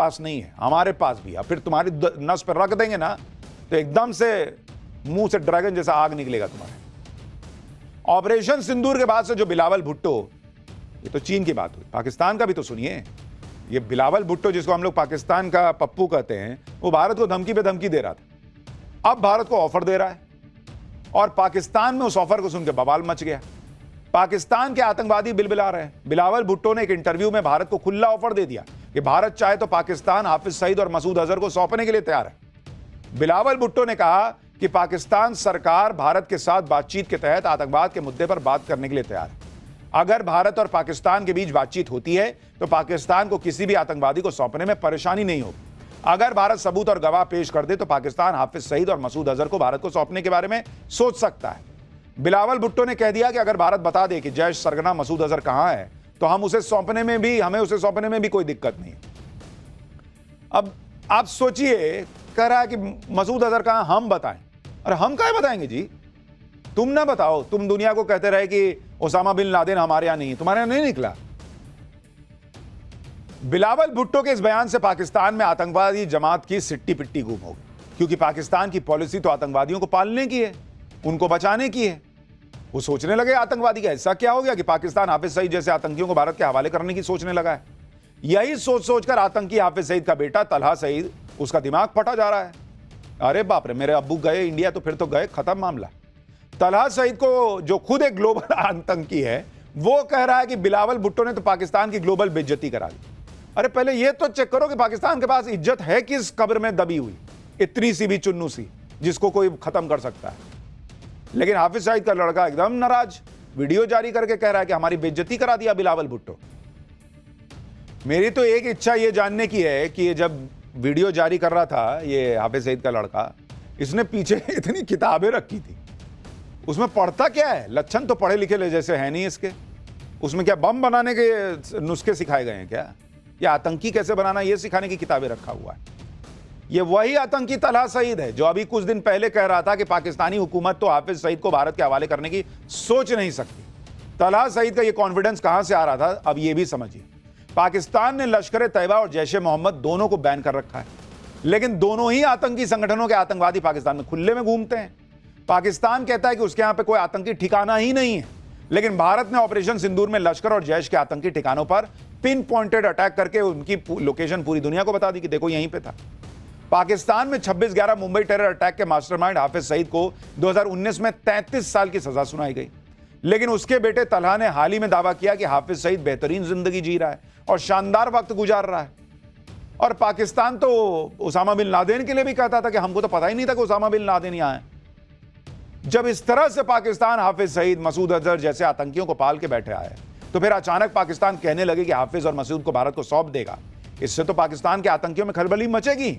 पास नहीं है, हमारे पास भी है। फिर तुम्हारी नस पर रख देंगे ना तो एकदम से मुंह से ड्रैगन जैसा आग निकलेगा तुम्हारे। ऑपरेशन सिंदूर के बाद से जो बिलावल भुट्टो, ये तो चीन की बात हुई, पाकिस्तान का भी तो सुनिए। ये बिलावल भुट्टो जिसको हम लोग पाकिस्तान का पप्पू कहते हैं, वो भारत को धमकी पे धमकी दे रहा था, अब भारत को ऑफर दे रहा है और पाकिस्तान में उस ऑफर को सुन के बवाल मच गया। पाकिस्तान के आतंकवादी बिलबिला रहे हैं। बिलावल भुट्टो ने एक इंटरव्यू में भारत को खुला ऑफर दे दिया कि भारत चाहे तो पाकिस्तान हाफिज सईद और मसूद अजहर को सौंपने के लिए तैयार है। बिलावल भुट्टो ने कहा कि पाकिस्तान सरकार भारत के साथ बातचीत के तहत आतंकवाद के मुद्दे पर बात करने के लिए तैयार है। अगर भारत और पाकिस्तान के बीच बातचीत होती है तो पाकिस्तान को किसी भी आतंकवादी को सौंपने में परेशानी नहीं होगी। अगर भारत सबूत और गवाह पेश कर दे तो पाकिस्तान हाफिज सईद और मसूद अजहर को भारत को सौंपने के बारे में सोच सकता है। बिलावल भुट्टो ने कह दिया कि अगर भारत बता दे कि जैश सरगना मसूद अजहर कहां है तो हमें उसे सौंपने में भी कोई दिक्कत नहीं। अब आप सोचिए, कह रहा है कि मसूद अजहर कहां, हम बताएं। अरे हम क्या बताएंगे जी, तुम ना बताओ। तुम दुनिया को कहते रहे कि ओसामा बिन लादेन हमारे यहां नहीं है, तुम्हारे यहां नहीं निकला। बिलावल भुट्टो के इस बयान से पाकिस्तान में आतंकवादी जमात की सिट्टी पिट्टी गुम हो गई, क्योंकि पाकिस्तान की पॉलिसी तो आतंकवादियों को पालने की है, उनको बचाने की है। वो सोचने लगे आतंकवादी का ऐसा क्या हो गया कि पाकिस्तान हाफिज सईद जैसे आतंकियों को भारत के हवाले करने की सोचने लगा है। यही सोच सोचकर आतंकी हाफिज सईद का बेटा तलहा सईद, उसका दिमाग फटा जा रहा है। अरे बाप रे, मेरे अब्बू गए इंडिया तो फिर तो गए, खत्म मामला। तलहा सईद को, जो खुद एक ग्लोबल आतंकी है, वो कह रहा है कि बिलावल भुट्टो ने तो पाकिस्तान की ग्लोबल बेइज्जती करा दी। अरे पहले ये तो चेक करो कि पाकिस्तान के पास इज्जत है किस कब्र में दबी हुई, इतनी सी भी चुन्नू सी, जिसको कोई खत्म कर सकता है। लेकिन हाफिज सईद का लड़का एकदम नाराज, वीडियो जारी करके कह रहा है कि हमारी बेइज्जती करा दिया बिलावल भुट्टो। मेरी तो एक इच्छा ये जानने की है कि ये जब वीडियो जारी कर रहा था ये हाफिज सईद का लड़का, इसने पीछे इतनी किताबें रखी थी, उसमें पढ़ता क्या है? लक्षण तो पढ़े लिखे ले जैसे है नहीं इसके। उसमें क्या बम बनाने के नुस्खे सिखाए गए हैं क्या? या आतंकी कैसे बनाना ये सिखाने की किताबें रखा हुआ है? ये वही आतंकी तलहा सईद है जो अभी कुछ दिन पहले कह रहा था कि पाकिस्तानी हुकूमत तो हाफिज सईद को भारत के हवाले करने की सोच नहीं सकती। तलहा सईद का ये कॉन्फिडेंस कहां से आ रहा था, अब ये भी समझिए। पाकिस्तान ने लश्कर तैयबा और जैश ए मोहम्मद दोनों को बैन कर रखा है, लेकिन दोनों ही आतंकी संगठनों के आतंकवादी पाकिस्तान में खुले में घूमते हैं। पाकिस्तान कहता है कि उसके यहां पे कोई आतंकी ठिकाना ही नहीं है, लेकिन भारत ने ऑपरेशन सिंदूर में लश्कर और जैश के आतंकी ठिकानों पर पिन पॉइंटेड अटैक करके उनकी लोकेशन पूरी दुनिया को बता दी कि देखो यहीं पे था। पाकिस्तान में 26/11 मुंबई टेरर अटैक के मास्टरमाइंड हाफिज सईद को 2019 में 33 साल की सजा सुनाई गई, लेकिन उसके बेटे तलहा ने हाल ही में दावा किया कि हाफिज सईद बेहतरीन जिंदगी जी रहा है और शानदार वक्त गुजार रहा है। और पाकिस्तान तो ओसामा बिन लादेन के लिए भी कहता था कि हमको तो पता ही नहीं था कि ओसामा बिन लादेन यहां है। जब इस तरह से पाकिस्तान हाफिज सईद, मसूद अजहर जैसे आतंकियों को पाल के बैठे आए, तो फिर अचानक पाकिस्तान कहने लगे कि हाफिज और मसूद को भारत को सौंप देगा। इससे तो पाकिस्तान के आतंकियों में खलबली मचेगी।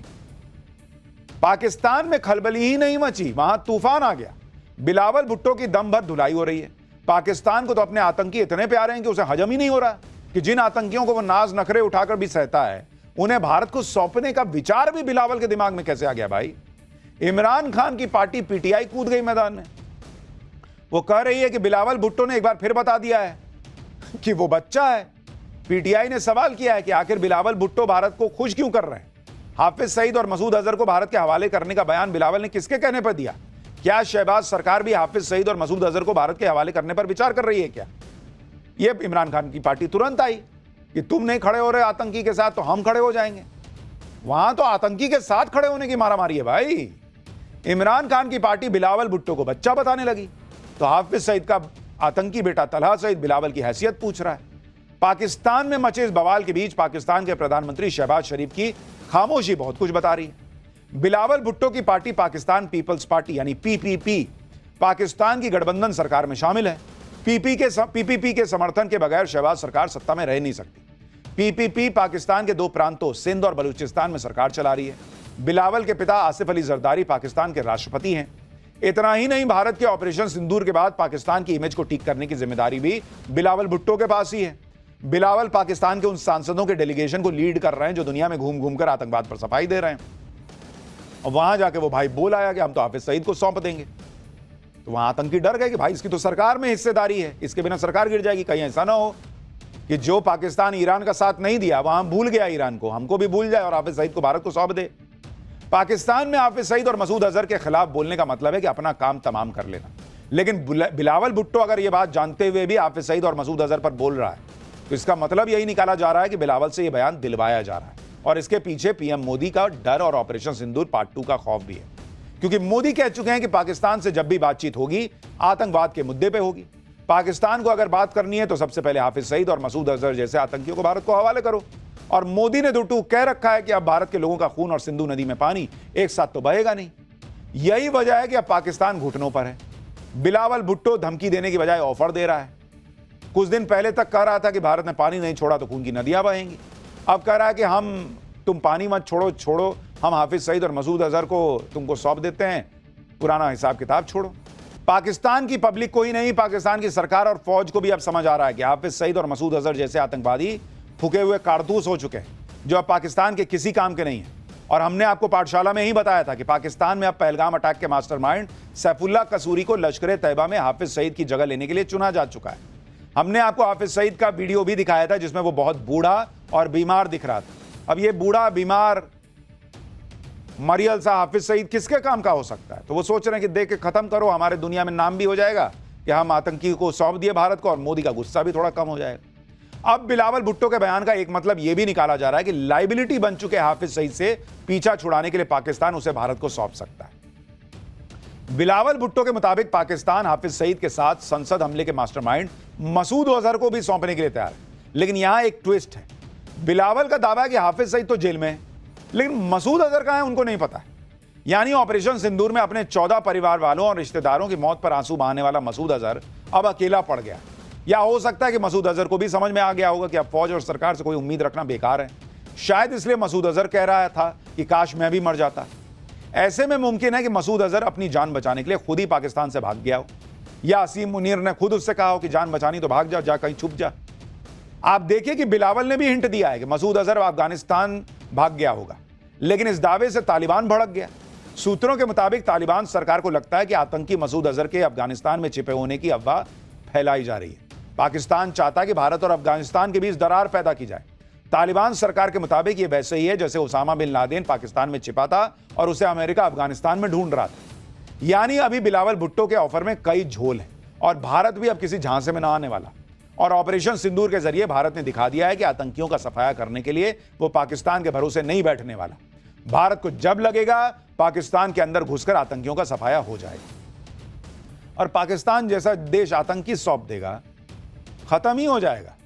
पाकिस्तान में खलबली ही नहीं मची, वहां तूफान आ गया। बिलावल भुट्टो की दम भर धुलाई हो रही है। पाकिस्तान को तो अपने आतंकी इतने प्यारे हैं कि उसे हजम ही नहीं हो रहा कि जिन आतंकियों को वो नाज नखरे उठाकर भी सहता है, उन्हें भारत को सौंपने का विचार भी बिलावल के दिमाग में कैसे आ गया भाई? इमरान खान की पार्टी पीटीआई कूद गई मैदान में। वो कह रही है कि बिलावल भुट्टो ने एक बार फिर बता दिया है कि वो बच्चा है। पीटीआई ने सवाल किया है कि आखिर बिलावल भुट्टो भारत को खुश क्यों कर रहे हैं? हाफिज सईद और मसूद अजहर को भारत के हवाले करने का बयान बिलावल ने किसके कहने पर दिया? क्या शहबाज सरकार भी हाफिज सईद और मसूद अजहर को भारत के हवाले करने पर विचार कर रही है क्या? ये इमरान खान की पार्टी तुरंत आई कि तुम नहीं खड़े हो रहे आतंकी के साथ तो हम खड़े हो जाएंगे। वहां तो आतंकी के साथ खड़े होने की मारामारी है भाई। इमरान खान की पार्टी बिलावल भुट्टो को बच्चा बताने लगी तो हाफिज सईद का आतंकी बेटा तलहा सईद बिलावल की हैसियत पूछ रहा है। पाकिस्तान में मचे इस बवाल के बीच पाकिस्तान के प्रधानमंत्री शहबाज शरीफ की खामोशी बहुत कुछ बता रही है। बिलावल भुट्टो की पार्टी पाकिस्तान पीपल्स पार्टी यानी पीपीपी पाकिस्तान की गठबंधन सरकार में शामिल है। पीपीपी के समर्थन के बगैर शहबाज सरकार सत्ता में रह नहीं सकती। पीपीपी पाकिस्तान के दो प्रांतों सिंध और बलूचिस्तान में सरकार चला रही है। बिलावल के पिता आसिफ अली जरदारी पाकिस्तान के राष्ट्रपति हैं। इतना ही नहीं, भारत के ऑपरेशन सिंदूर के बाद पाकिस्तान की इमेज को ठीक करने की जिम्मेदारी भी बिलावल भुट्टो के पास ही है। बिलावल पाकिस्तान के उन सांसदों के डेलीगेशन को लीड कर रहे हैं जो दुनिया में घूम घूम कर आतंकवाद पर सफाई दे रहे हैं। और वहां जाके वो भाई बोल आया कि हम तो हाफिज सईद को सौंप देंगे। तो वहां आतंकी डर गए कि भाई इसकी तो सरकार में हिस्सेदारी है, इसके बिना सरकार गिर जाएगी, कहीं ऐसा ना हो कि जो पाकिस्तान ईरान का साथ नहीं दिया वहां भूल गया ईरान को, हमको भी भूल जाए और हाफिज सईद को भारत को सौंप दे। पाकिस्तान में हाफिज सईद और मसूद अजहर के खिलाफ बोलने का मतलब है कि अपना काम तमाम कर लेना। लेकिन बिलावल भुट्टो अगर यह बात जानते हुए भी हाफिज सईद और मसूद अजहर पर बोल रहा है तो इसका मतलब यही निकाला जा रहा है कि बिलावल से यह बयान दिलवाया जा रहा है और इसके पीछे पीएम मोदी का डर और ऑपरेशन सिंदूर पार्ट 2 का खौफ भी है, क्योंकि मोदी कह चुके हैं कि पाकिस्तान से जब भी बातचीत होगी आतंकवाद के मुद्दे पे होगी। पाकिस्तान को अगर बात करनी है तो सबसे पहले हाफिज सईद और मसूद अजहर जैसे आतंकियों को भारत को हवाले करो। और मोदी ने दो टूक कह रखा है कि अब भारत के लोगों का खून और सिंधु नदी में पानी एक साथ तो बहेगा नहीं। यही वजह है कि अब पाकिस्तान घुटनों पर है। बिलावल भुट्टो धमकी देने की बजाय ऑफर दे रहा है। कुछ दिन पहले तक कह रहा था कि भारत ने पानी नहीं छोड़ा तो खून की नदियां बहेंगी। अब कह रहा है कि तुम पानी मत छोड़ो, हम हाफिज सईद और मसूद अजहर को तुमको सौंप देते हैं, पुराना हिसाब किताब छोड़ो। पाकिस्तान की पब्लिक को ही नहीं, पाकिस्तान की सरकार और फौज को भी अब समझ आ रहा है कि हाफिज सईद और मसूद अजहर जैसे आतंकवादी फूके हुए कारतूस हो चुके हैं जो अब पाकिस्तान के किसी काम के नहीं है। और हमने आपको पाठशाला में ही बताया था कि पाकिस्तान में अब पहलगाम अटैक के मास्टरमाइंड सैफुल्लाह कसूरी को लश्कर तैयबा में हाफिज सईद की जगह लेने के लिए चुना जा चुका है। हमने आपको हाफिज सईद का वीडियो भी दिखाया था जिसमें वो बहुत बूढ़ा और बीमार दिख रहा था। अब ये बूढ़ा बीमार मरियल सा हाफिज सईद किसके काम का हो सकता है? तो वो सोच रहे हैं कि देख के खत्म करो, हमारे दुनिया में नाम भी हो जाएगा कि हम आतंकी को सौंप दिए भारत को और मोदी का गुस्सा भी थोड़ा कम हो जाएगा। अब बिलावल भुट्टो के बयान का एक मतलब यह भी निकाला जा रहा है कि लाइबिलिटी बन चुके हाफिज सईद से पीछा छुड़ाने के लिए पाकिस्तान उसे भारत को सौंप सकता है। बिलावल भुट्टो के मुताबिक पाकिस्तान हाफिज सईद के साथ संसद हमले के मास्टरमाइंड मसूद अजहर को भी सौंपने के लिए तैयार है। लेकिन यहां एक ट्विस्ट है। बिलावल का दावा है कि हाफिज सईद तो जेल में है, लेकिन मसूद अजहर कहां है उनको नहीं पता है। यानी ऑपरेशन सिंदूर में अपने 14 परिवार वालों और रिश्तेदारों की मौत पर आंसू बहाने वाला मसूद अजहर अब अकेला पड़ गया। या हो सकता है कि मसूद अजहर को भी समझ में आ गया होगा कि अब फौज और सरकार से कोई उम्मीद रखना बेकार है। शायद इसलिए मसूद अजहर कह रहा था कि काश मैं भी मर जाता। ऐसे में मुमकिन है कि मसूद अजहर अपनी जान बचाने के लिए खुद ही पाकिस्तान से भाग गया हो, या असीम मुनीर ने खुद उससे कहा हो कि जान बचानी तो भाग जा कहीं छुप जा। आप देखिए कि बिलावल ने भी हिंट दिया है कि मसूद अजहर अफगानिस्तान भाग गया होगा, लेकिन इस दावे से तालिबान भड़क गया। सूत्रों के मुताबिक तालिबान सरकार को लगता है कि आतंकी मसूद अजहर के अफगानिस्तान में छिपे होने की अफवाह फैलाई जा रही है। पाकिस्तान चाहता है कि भारत और अफगानिस्तान के बीच दरार पैदा की जाए। तालिबान सरकार के मुताबिक यह वैसे ही है जैसे उसामा बिन लादेन पाकिस्तान में छिपा था और उसे अमेरिका अफगानिस्तान में ढूंढ रहा था। यानी अभी बिलावल भुट्टो के ऑफर में कई झोल हैं और भारत भी अब किसी झांसे में न आने वाला। और ऑपरेशन सिंदूर के जरिए भारत ने दिखा दिया है कि आतंकियों का सफाया करने के लिए वो पाकिस्तान के भरोसे नहीं बैठने वाला। भारत को जब लगेगा पाकिस्तान के अंदर घुसकर आतंकियों का सफाया हो जाएगा और पाकिस्तान जैसा देश आतंकी सौंप देगा, खत्म ही हो जाएगा।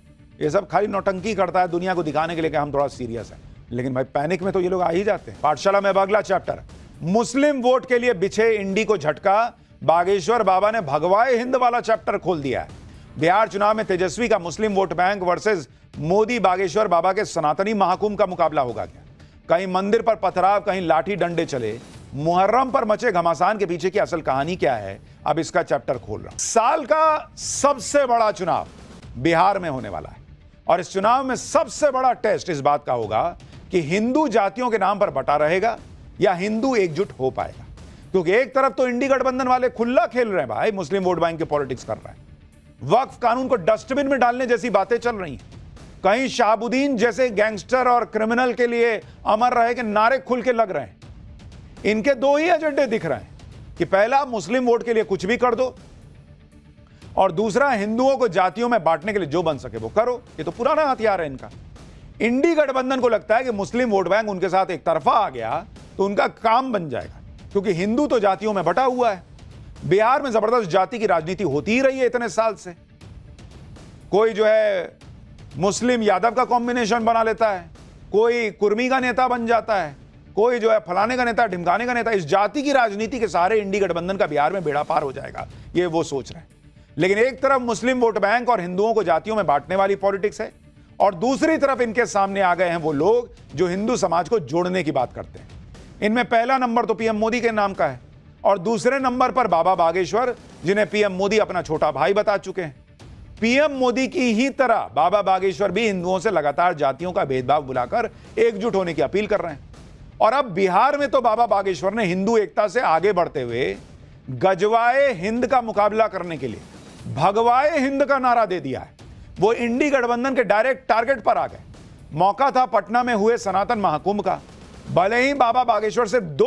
ये सब खाली नौटंकी करता है दुनिया को दिखाने के लिए कि हम थोड़ा सीरियस हैं, लेकिन भाई पैनिक में तो ये लोग आ ही जाते हैं। पाठशाला में अब अगला चैप्टर, मुस्लिम वोट के लिए बिछे इंडी को झटका, बागेश्वर बाबा ने भगवाए हिंद वाला चैप्टर खोल दिया है। बिहार चुनाव में तेजस्वी का मुस्लिम vote bank versus Modi Bageshwar Baba के सनातनी महाकुंभ का मुकाबला होगा क्या? कहीं मंदिर पर पथराव, कहीं लाठी डंडे चले। मुहर्रम पर मचे घमासान के पीछे की असल कहानी क्या है, अब इसका चैप्टर खोल रहा हूं। साल का सबसे बड़ा चुनाव बिहार में होने वाला है और इस चुनाव में सबसे बड़ा टेस्ट इस बात का होगा कि हिंदू जातियों के नाम पर बटा रहेगा या हिंदू एकजुट हो पाएगा। क्योंकि एक तरफ तो इंडी गठबंधन वाले खुला खेल रहे हैं भाई, मुस्लिम वोट बैंक की पॉलिटिक्स कर रहे हैं, वक्फ कानून को डस्टबिन में डालने जैसी बातें चल रही हैं। कहीं शाहबुद्दीन जैसे गैंगस्टर और क्रिमिनल के लिए अमर रहे के नारे खुल के लग रहे हैं। इनके दो ही एजेंडे दिख रहे हैं कि पहला मुस्लिम वोट के लिए कुछ भी कर दो और दूसरा हिंदुओं को जातियों में बांटने के लिए जो बन सके वो करो। ये तो पुराना हथियार है इनका। इंडी गठबंधन को लगता है कि मुस्लिम वोट बैंक उनके साथ एक तरफा आ गया तो उनका काम बन जाएगा, क्योंकि हिंदू तो जातियों में बटा हुआ है। बिहार में जबरदस्त जाति की राजनीति होती ही रही है इतने साल से। कोई जो है मुस्लिम यादव का कॉम्बिनेशन बना लेता है, कोई कुर्मी का नेता बन जाता है, कोई जो है फलाने का नेता, ढिमकाने का नेता। इस जाति की राजनीति के सहारे इंडी गठबंधन का बिहार में बेड़ा पार हो जाएगा, ये वो सोच रहे हैं। लेकिन एक तरफ मुस्लिम वोट बैंक और हिंदुओं को जातियों में बांटने वाली पॉलिटिक्स है और दूसरी तरफ इनके सामने आ गए हैं वो लोग जो हिंदू समाज को जोड़ने की बात करते हैं। इनमें पहला नंबर तो पीएम मोदी के नाम का है और दूसरे नंबर पर बाबा बागेश्वर, जिन्हें पीएम मोदी अपना छोटा भाई बता चुके हैं। पीएम मोदी की ही तरह बाबा बागेश्वर भी हिंदुओं से लगातार जातियों का भेदभाव बुलाकर एकजुट होने की अपील कर रहे हैं। और अब बिहार में तो बाबा बागेश्वर ने हिंदू एकता से आगे बढ़ते हुए गजवाए हिंद का मुकाबला करने के लिए भगवाए हिंद का नारा दे दिया है। वो इंडी गठबंधन के डायरेक्ट टारगेट पर आ गए। मौका था पटना में हुए सनातन महाकुंभ का। भले ही बाबा बागेश्वर सिर्फ 2